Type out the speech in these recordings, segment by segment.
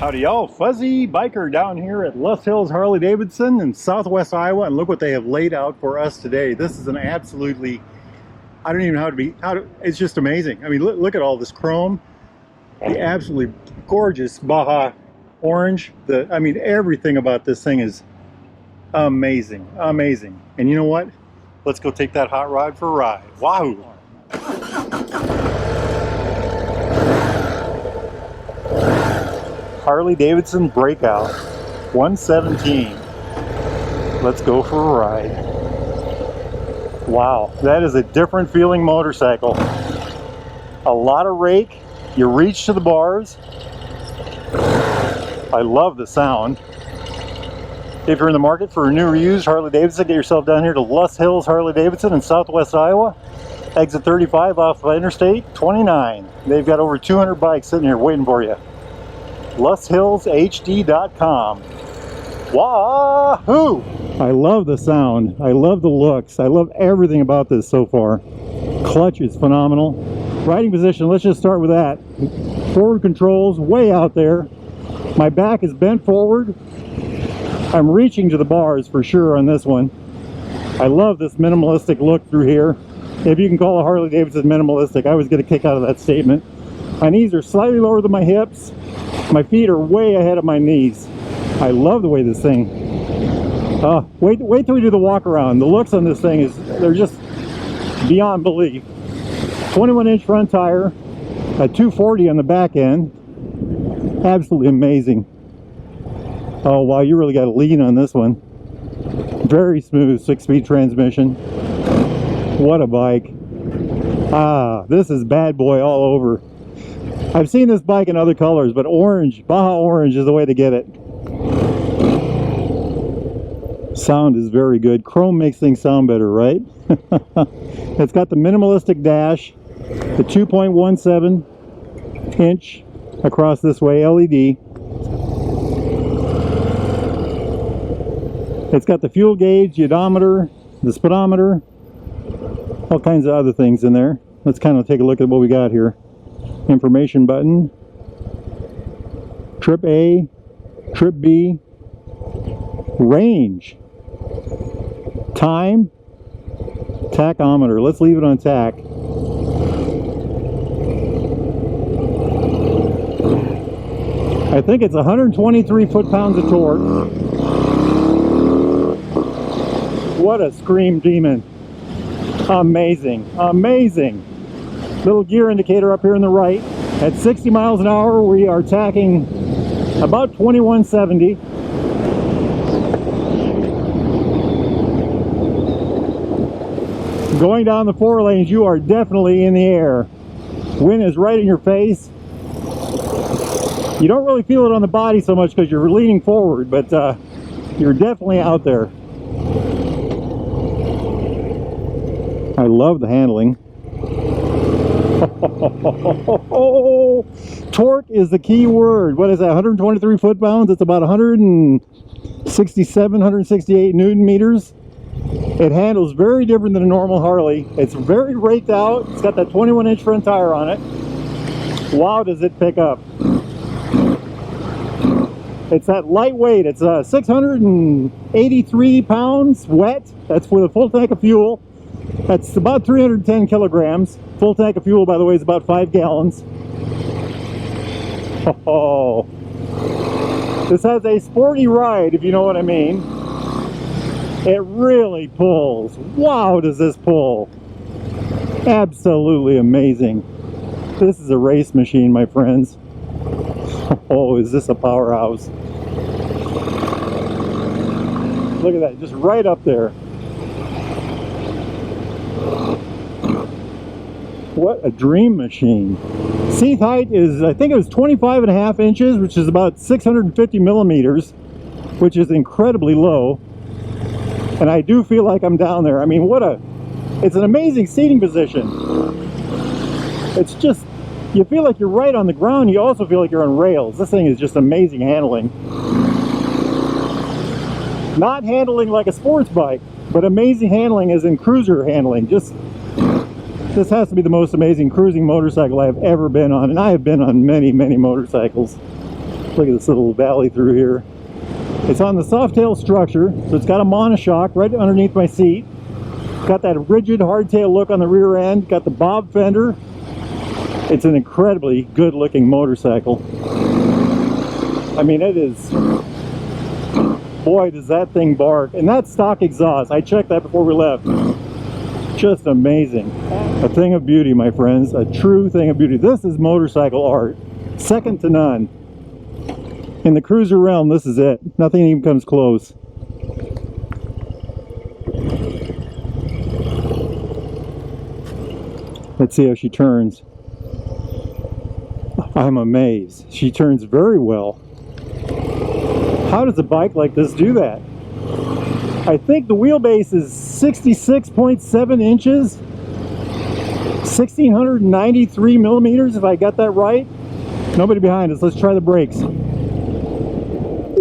Howdy y'all, Fuzzy Biker down here at Les Hills Harley Davidson in southwest Iowa, and look what they have laid out for us today. This is an absolutely, I don't even know it's just amazing. I mean, look at all this chrome, the absolutely gorgeous Baja orange. I mean, everything about this thing is amazing, amazing. And you know what? Let's go take that hot rod for a ride. Wahoo! Harley Davidson Breakout 117. Let's go for a ride. Wow, that is a different feeling motorcycle. A lot of rake, you reach to the bars. I love the sound. If you're in the market for a new or used Harley Davidson, get yourself down here to Les Hills Harley Davidson in southwest Iowa. Exit 35 off of Interstate 29. They've got over 200 bikes sitting here waiting for you. LesHillsHD.com. Wahoo! I love the sound. I love the looks. I love everything about this so far. Clutch is phenomenal. Riding position, let's just start with that. Forward controls way out there. My back is bent forward. I'm reaching to the bars for sure on this one. I love this minimalistic look through here. If you can call a Harley Davidson minimalistic, I always get a kick out of that statement. My knees are slightly lower than my hips. My feet are way ahead of my knees. I love the way this thing. Wait till we do the walk around. The looks on this thing they're just beyond belief. 21-inch front tire, a 240 on the back end. Absolutely amazing. Oh wow, you really got to lean on this one. Very smooth 6-speed transmission. What a bike. This is bad boy all over. I've seen this bike in other colors, but orange, Baja orange is the way to get it. Sound is very good. Chrome makes things sound better, right? It's got the minimalistic dash, the 2.17 inch across this way LED. It's got the fuel gauge, the odometer, the speedometer, all kinds of other things in there. Let's kind of take a look at what we got here. Information button, trip A, trip B, range, time, tachometer. Let's leave it on tack. I think it's 123 foot-pounds of torque. What a scream demon. Amazing, amazing. Little gear indicator up here on the right. At 60 miles an hour, we are tacking about 2170. Going down the 4 lanes, you are definitely in the air. Wind is right in your face. You don't really feel it on the body so much because you're leaning forward, but you're definitely out there. I love the handling. Torque is the key word. What is that? 123 foot-pounds. It's about 167, 168 Newton meters. It handles very different than a normal Harley. It's very raked out. It's got that 21-inch front tire on it. Wow, does it pick up. It's that lightweight. It's 683 pounds wet. That's with a full tank of fuel. That's about 310 kilograms. Full tank of fuel, by the way, is about 5 gallons. Oh, this has a sporty ride, if you know what I mean. It really pulls. Wow, does this pull. Absolutely amazing. This is a race machine, my friends. Oh, is this a powerhouse. Look at that, just right up there. What a dream machine. Seat height is, I think it was 25.5 inches, which is about 650 millimeters, which is incredibly low. And I do feel like I'm down there. I mean, it's an amazing seating position. It's just, you feel like you're right on the ground. You also feel like you're on rails. This thing is just amazing handling. Not handling like a sports bike, but amazing handling as in cruiser handling. This has to be the most amazing cruising motorcycle I have ever been on, and I have been on many, many motorcycles. Look at this little valley through here. It's on the soft-tail structure, so it's got a monoshock right underneath my seat. Got that rigid hardtail look on the rear end. Got the bob fender. It's an incredibly good-looking motorcycle. I mean, it is... Boy, does that thing bark. And that's stock exhaust. I checked that before we left. Just amazing. A thing of beauty, my friends. A true thing of beauty. This is motorcycle art. Second to none. In the cruiser realm, this is it. Nothing even comes close. Let's see how she turns. I'm amazed. She turns very well. How does a bike like this do that? I think the wheelbase is 66.7 inches. 1,693 millimeters, if I got that right. Nobody behind us. Let's try the brakes.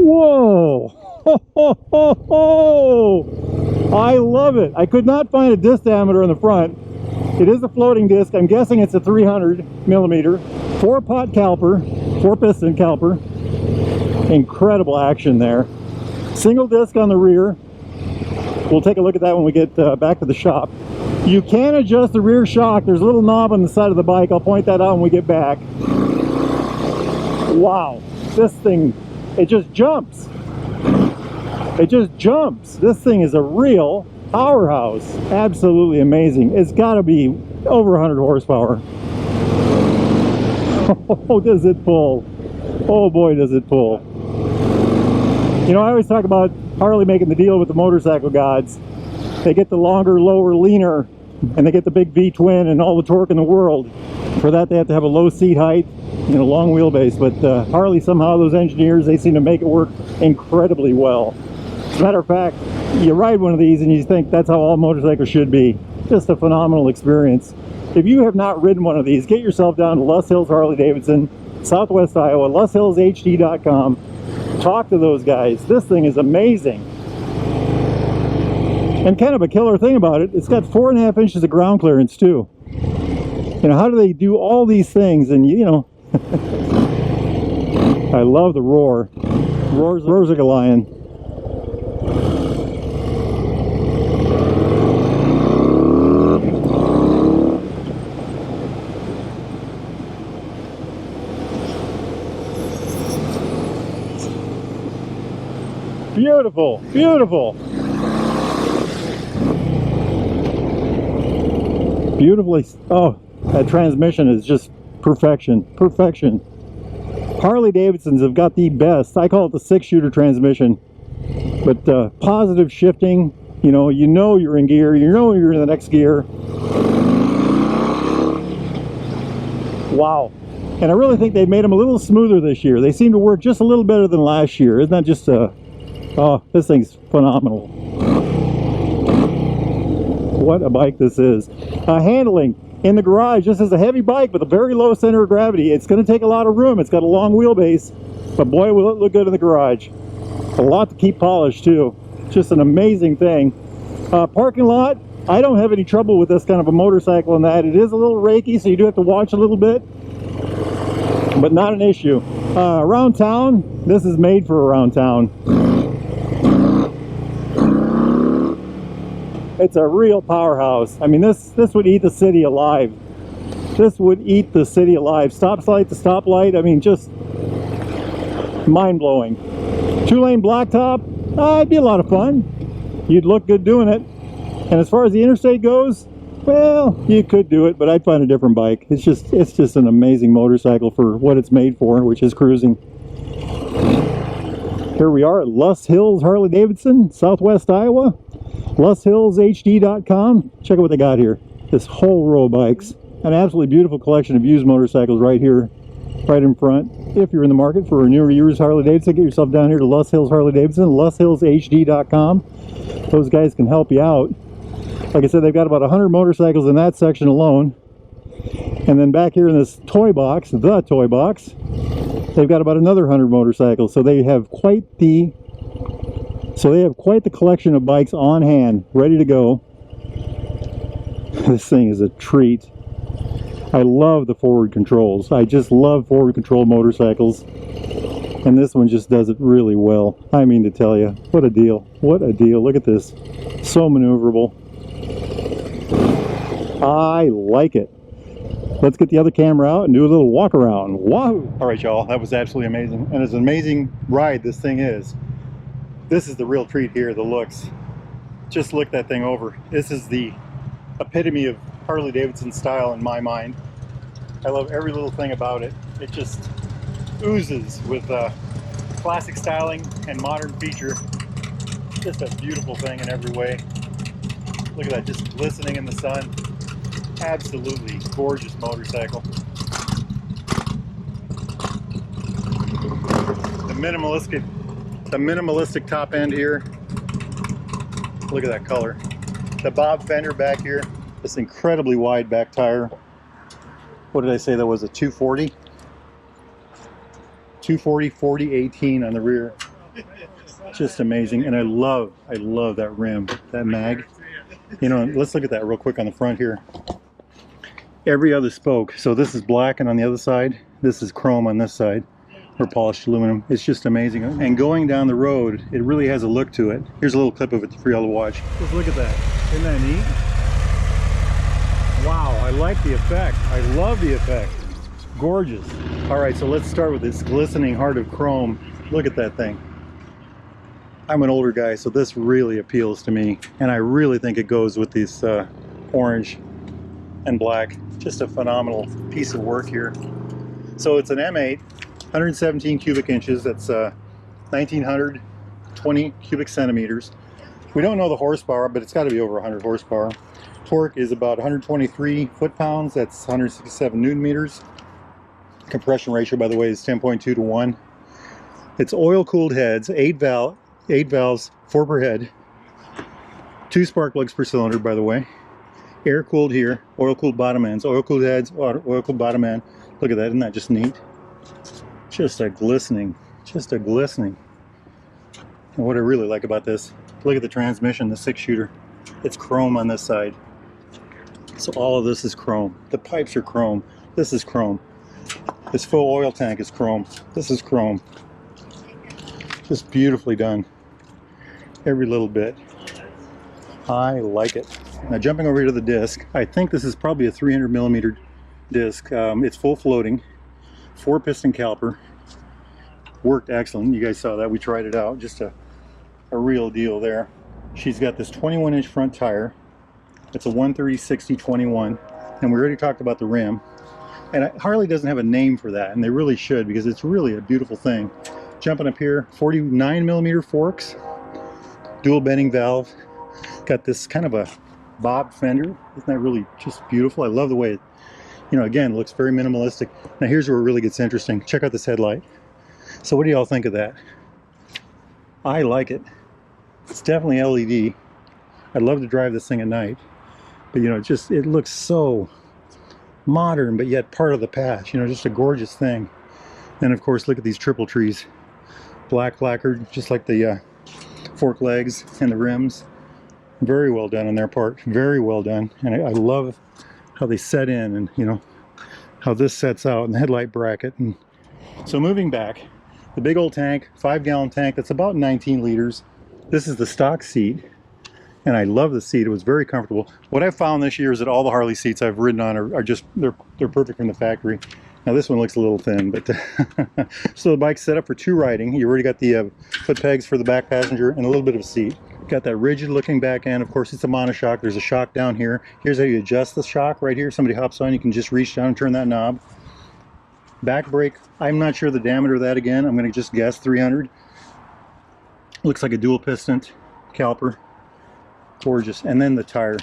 Whoa! Ho, ho, ho, ho. I love it. I could not find a disc diameter on the front. It is a floating disc. I'm guessing it's a 300 millimeter. 4-pot caliper, 4-piston caliper. Incredible action there. Single disc on the rear. We'll take a look at that when we get back to the shop. You can adjust the rear shock. There's a little knob on the side of the bike. I'll point that out when we get back. Wow, this thing, it just jumps. It just jumps. This thing is a real powerhouse. Absolutely amazing. It's got to be over 100 horsepower. Oh, does it pull? Oh boy, does it pull. You know, I always talk about Harley making the deal with the motorcycle gods. They get the longer, lower, leaner, and they get the big V-twin and all the torque in the world. For that, they have to have a low seat height and a long wheelbase. But Harley, somehow, those engineers, they seem to make it work incredibly well. As a matter of fact, you ride one of these and you think that's how all motorcycles should be. Just a phenomenal experience. If you have not ridden one of these, get yourself down to Lust Hills Harley Davidson, Southwest Iowa, lusthillshd.com. Talk to those guys. This thing is amazing. And kind of a killer thing about it, it's got 4.5 inches of ground clearance too. You know, how do they do all these things? And you know, I love the roar. Roars like a lion. Beautiful, beautiful. Beautifully, oh, that transmission is just perfection, perfection. Harley Davidsons have got the best, I call it the 6-shooter transmission, but positive shifting, you know you're in gear, you know you're in the next gear. Wow. And I really think they've made them a little smoother this year. They seem to work just a little better than last year. Isn't that just oh, this thing's phenomenal. What a bike this is. Handling in the garage, this is a heavy bike with a very low center of gravity. It's going to take a lot of room. It's got a long wheelbase, but boy, will it look good in the garage. A lot to keep polished too. Just an amazing thing. Parking lot, I don't have any trouble with this kind of a motorcycle in that. It is a little raky, so you do have to watch a little bit, but not an issue. Around town, this is made for around town. It's a real powerhouse. I mean, this would eat the city alive. This would eat the city alive. Stop light to stoplight. I mean, just mind-blowing. 2-lane blacktop. It'd be a lot of fun. You'd look good doing it. And as far as the interstate goes, well, you could do it, but I'd find a different bike. It's just an amazing motorcycle for what it's made for, which is cruising. Here we are at Lust Hills Harley Davidson, Southwest Iowa. lusthillshd.com. Check out what they got here. This whole row of bikes. An absolutely beautiful collection of used motorcycles right here, right in front. If you're in the market for a newer used Harley Davidson, get yourself down here to Lust Hills Harley Davidson, lusthillshd.com. Those guys can help you out. Like I said, they've got about 100 motorcycles in that section alone. And then back here in this toy box, the toy box, they've got about another 100 motorcycles. So they have quite the collection of bikes on hand, ready to go. This thing is a treat. I love the forward controls. I just love forward control motorcycles. And this one just does it really well. I mean to tell you, what a deal. What a deal. Look at this. So maneuverable. I like it. Let's get the other camera out and do a little walk around. Wow! All right, y'all, that was absolutely amazing. And it's an amazing ride this thing is. This is the real treat here, the looks. Just look that thing over. This is the epitome of Harley-Davidson style in my mind. I love every little thing about it. It just oozes with classic styling and modern feature. Just a beautiful thing in every way. Look at that, just glistening in the sun. Absolutely gorgeous motorcycle. The minimalistic top end here. Look at that color. The bob fender back here. This incredibly wide back tire. What did I say that was, a 240? 240, 40, 18 on the rear. Just amazing. And I love that rim, that mag. You know, let's look at that real quick on the front here. Every other spoke. So this is black, and on the other side, this is chrome on this side, or polished aluminum. It's just amazing. And going down the road, it really has a look to it. Here's a little clip of it for y'all to watch. Just look at that. Isn't that neat? Wow, I like the effect. I love the effect. Gorgeous. All right, so let's start with this glistening heart of chrome. Look at that thing. I'm an older guy, so this really appeals to me, and I really think it goes with this orange and black. Just a phenomenal piece of work here. So it's an M8, 117 cubic inches. That's 1920 cubic centimeters. We don't know the horsepower, but it's got to be over 100 horsepower. Torque is about 123 foot-pounds. That's 167 newton meters. Compression ratio, by the way, is 10.2 to 1. It's oil-cooled heads, 8 valves, 4 per head. 2 spark plugs per cylinder, by the way. Air-cooled here, oil-cooled bottom ends, oil-cooled heads, oil-cooled bottom end. Look at that, isn't that just neat? Just a glistening. And what I really like about this, look at the transmission, the 6-shooter. It's chrome on this side. So all of this is chrome. The pipes are chrome. This is chrome. This full oil tank is chrome. This is chrome. Just beautifully done. Every little bit. I like it. Now jumping over here to the disc, I think this is probably a 300 millimeter disc. It's full floating, 4-piston caliper. Worked excellent. You guys saw that. We tried it out. Just a real deal there. She's got this 21-inch front tire. It's a 130/60/21, and we already talked about the rim. And Harley doesn't have a name for that, and they really should, because it's really a beautiful thing. Jumping up here, 49 millimeter forks, dual bending valve. Got this kind of a bob fender. Isn't that really just beautiful? I love the way it, you know, again, looks very minimalistic. Now here's where it really gets interesting. Check out this headlight. So what do y'all think of that? I like it. It's definitely LED. I'd love to drive this thing at night, but you know, it looks so modern, but yet part of the past. You know, just a gorgeous thing. And of course, look at these triple trees. Black lacquered, just like the fork legs and the rims. Very well done on their part. Very well done. And I love how they set in, and you know how this sets out in the headlight bracket. And so moving back, the big old tank, 5-gallon tank, that's about 19 liters. This is the stock seat, and I love the seat. It was very comfortable. What I've found this year is that all the Harley seats I've ridden on are just, they're perfect from the factory. Now this one looks a little thin, but so the bike's set up for 2 riding. You already got the foot pegs for the back passenger and a little bit of a seat. Got that rigid looking back end. Of course, it's a monoshock. There's a shock down here. Here's how you adjust the shock right here. Somebody hops on, you can just reach down and turn that knob. Back brake, I'm not sure the diameter of that again. I'm going to just guess 300. Looks like a dual piston caliper. Gorgeous. And then the tire,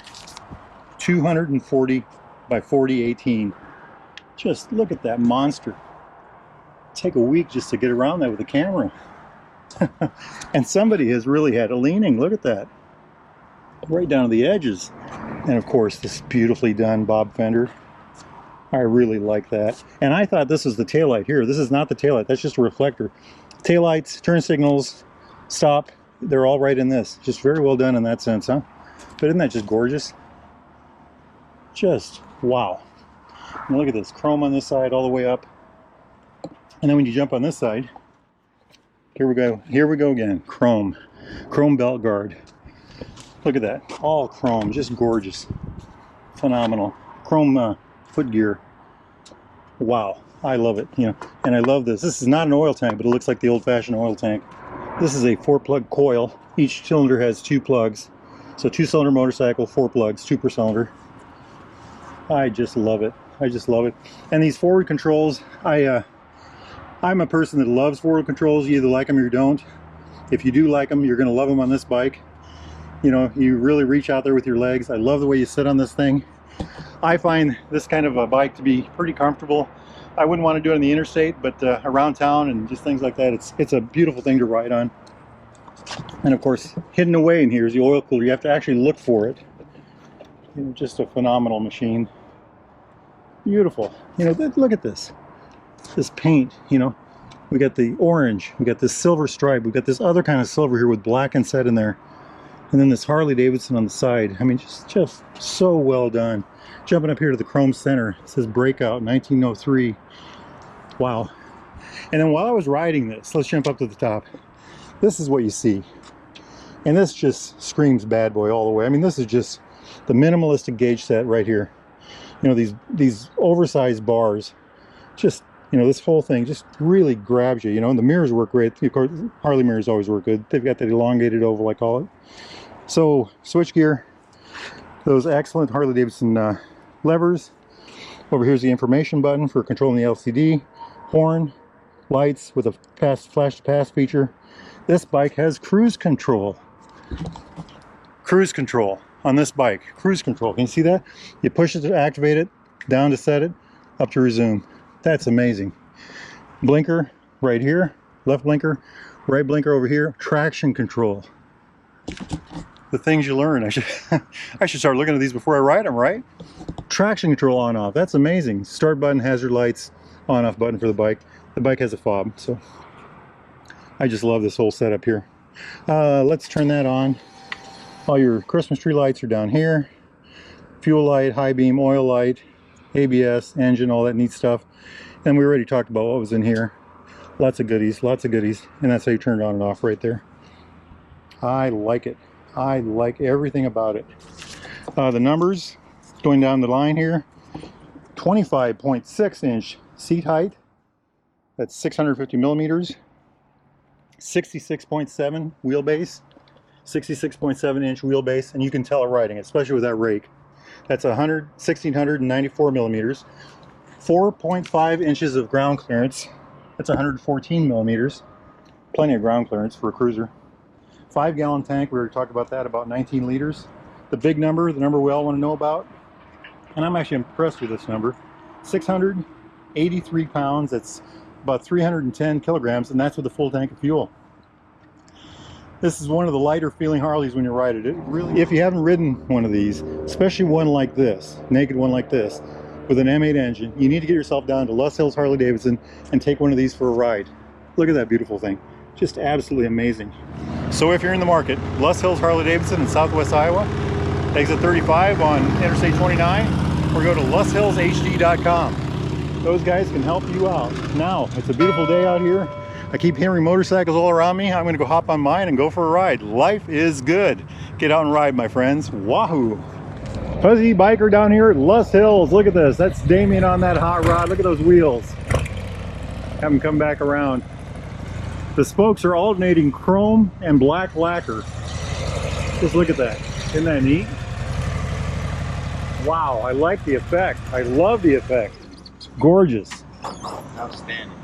240 by 40/18. Just look at that monster. Take a week just to get around that with a camera. And somebody has really had a leaning. Look at that. Right down to the edges. And of course, this beautifully done bob fender. I really like that. And I thought this was the taillight here. This is not the taillight. That's just a reflector. Taillights, turn signals, stop, they're all right in this. Just very well done in that sense, huh? But isn't that just gorgeous? Just wow. And look at this, chrome on this side all the way up. And then when you jump on this side, Here we go. Here we go again. Chrome belt guard. Look at that. All chrome. Just gorgeous. Phenomenal. Chrome foot gear. Wow. I love it. You know, and I love this. This is not an oil tank, but it looks like the old-fashioned oil tank. This is a 4-plug coil. Each cylinder has 2 plugs. So 2-cylinder motorcycle, 4 plugs, 2 per cylinder. I just love it. I just love it. And these forward controls, I'm a person that loves forward controls. You either like them or you don't. If you do like them, you're going to love them on this bike. You know, you really reach out there with your legs. I love the way you sit on this thing. I find this kind of a bike to be pretty comfortable. I wouldn't want to do it in the interstate, but around town and just things like that, it's a beautiful thing to ride on. And of course, hidden away in here is the oil cooler. You have to actually look for it. You know, just a phenomenal machine. Beautiful. You know, look at this. This paint, you know. We got the orange, we got this silver stripe, we got this other kind of silver here with black inset in there. And then this Harley Davidson on the side. I mean, just so well done. Jumping up here to the chrome center, it says Breakout 1903. Wow. And then while I was riding this, let's jump up to the top. This is what you see. And this just screams bad boy all the way. I mean, this is just the minimalistic gauge set right here. You know, these oversized bars. Just, you know, this whole thing just really grabs you, you know, and the mirrors work great. Of course, Harley mirrors always work good. They've got that elongated oval, I call it. So, switch gear. Those excellent Harley Davidson levers. Over here's the information button for controlling the LCD. Horn, lights with a flash to pass feature. This bike has cruise control. Cruise control on this bike. Cruise control. Can you see that? You push it to activate it, down to set it, up to resume. That's amazing. Blinker right here. Left blinker, right blinker over here. Traction control. The things you learn. I should start looking at these before I ride them, right? Traction control on off. That's amazing. Start button, hazard lights, on off button for the bike. The bike has a fob, so I just love this whole setup here. Let's turn that on. All your Christmas tree lights are down here. Fuel light, high beam, oil light, ABS, engine, all that neat stuff. And we already talked about what was in here. Lots of goodies, and that's how you turn it on and off right there. I like it. I like everything about it. The numbers going down the line here. 25.6 inch seat height. That's 650 millimeters. 66.7 wheelbase. 66.7 inch wheelbase, and you can tell it riding, especially with that rake. That's 1,694 millimeters. 4.5 inches of ground clearance. That's 114 millimeters. Plenty of ground clearance for a cruiser. 5-gallon tank, we already talked about that, about 19 liters. The big number, the number we all want to know about, and I'm actually impressed with this number, 683 pounds, that's about 310 kilograms, and that's with a full tank of fuel. This is one of the lighter feeling Harleys when you ride it. It really, if you haven't ridden one of these, especially one like this, naked one like this, with an M8 engine, you need to get yourself down to Lust Hills Harley Davidson and take one of these for a ride. Look at that beautiful thing. Just absolutely amazing. So if you're in the market, Lust Hills Harley Davidson in Southwest Iowa, exit 35 on Interstate 29, or go to lusthillshd.com. Those guys can help you out. Now, it's a beautiful day out here. I keep hearing motorcycles all around me. I'm gonna go hop on mine and go for a ride. Life is good. Get out and ride, my friends. Wahoo! Fuzzy biker down here at Lust Hills. Look at this. That's Damien on that hot rod. Look at those wheels. Have them come back around. The spokes are alternating chrome and black lacquer. Just look at that. Isn't that neat? Wow, I like the effect. I love the effect. Gorgeous. Outstanding.